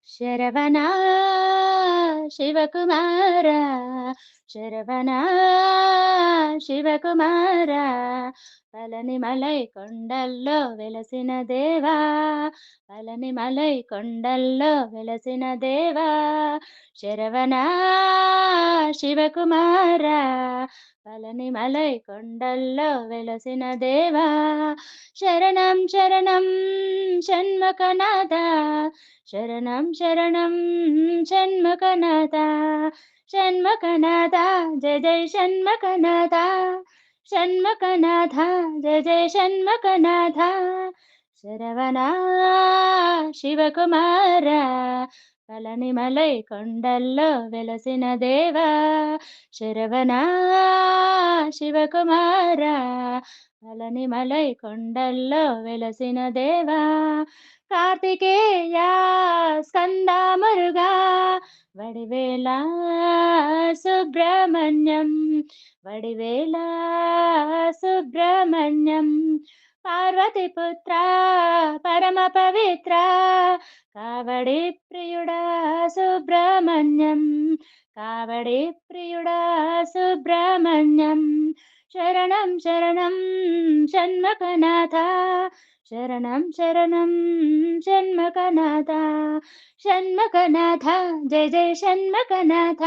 శరవణ శివకుమార శరవణ శివకుమార పళనిమలై కొండల్లో వెలసిన దేవా పళనిమలై కొండల్లో వెలసిన దేవా శరవణ శివకుమార పళనిమలై కొండల్లో వెలసిన దేవా శరణం శరణం షణ్ముఖనాథ శరణం శరణం షణ్ముఖనాథ షణ్ముఖనాథ జయ జయ షణ్ముఖనాథ షణ్ముఖనాథ జయ జయ షణ్ముఖనాథ శరవణ శివకుమార పళనిమలై కొండల్లో వెలసిన దేవా శరవణ శివకుమార పళనిమలై కొండల్లో వెలసిన దేవా కార్తికేయ స్కంద మురుగా వడివేల సుబ్రహ్మణ్యం వడివేల సుబ్రహ్మణ్యం పార్వతీపుత్ర పరమ పవిత్ర కావడి ప్రియుడా సుబ్రహ్మణ్యం కావడి ప్రియుడా సుబ్రహ్మణ్యం శరణం శరణం షణ్ముఖనాథ శరణం శరణం షణ్ముఖనాథ షణ్ముఖనాథ జయ జయ షణ్ముఖనాథ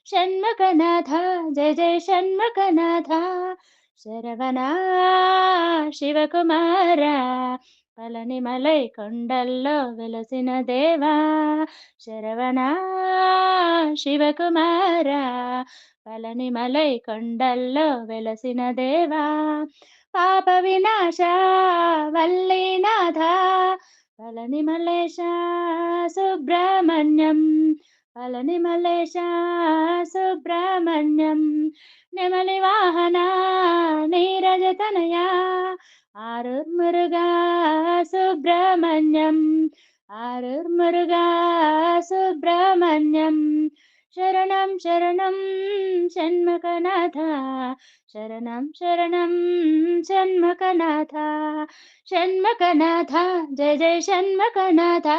షణ్ముఖనాథ జయ జయ షణ్ముఖనాథ శరవణ శివకుమార పళనిమలై కొండల్లో వెలసిన దేవా శరవణ శివకుమార పళనిమలై కొండల్లో వెలసిన దేవా పాప వినాశ వల్లీనాథ పళనిమలేశ సుబ్రహ్మణ్యం పళనిమలేశ సుబ్రహ్మణ్యం నెమలి వాహన నీరజతనయ ఆరుర్మురుగా సుబ్రహ్మణ్యం ఆరుర్మురుగా సుబ్రహ్మణ్యం శరణం శరణం షణ్ముఖనాథ శరణం శరణం షణ్ముఖనాథ షణ్ముఖనాథ జయ జయ షణ్ముఖనాథ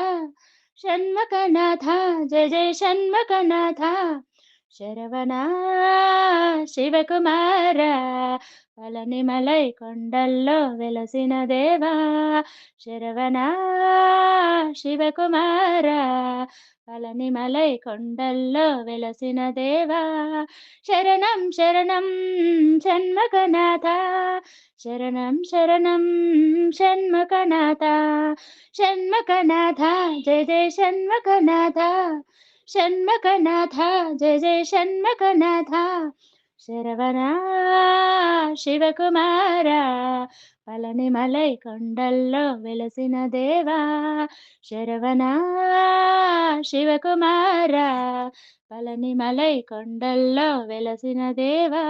షణ్ముఖనాథ జయ జయ షణ్ముఖనాథ శరవణ శివకుమార పళనిమలై కొండల్లో వెలసిన దేవా శరవణ శివకుమార పళనిమలై కొండల్లో వెలసిన దేవా శరణం శరణం షణ్ముఖనాథ శరణం శరణం షణ్ముఖనాథ షణ్ముఖనాథ జయ జయ షణ్ముఖనాథ షణ్ముఖనాథ జయ జయ షణ్ముఖనాథ శరవణ శివకుమార పళనిమలై కొండల్లో వెలసిన దేవా శరవణ శివకుమార పళనిమలై కొండల్లో వెలసిన దేవా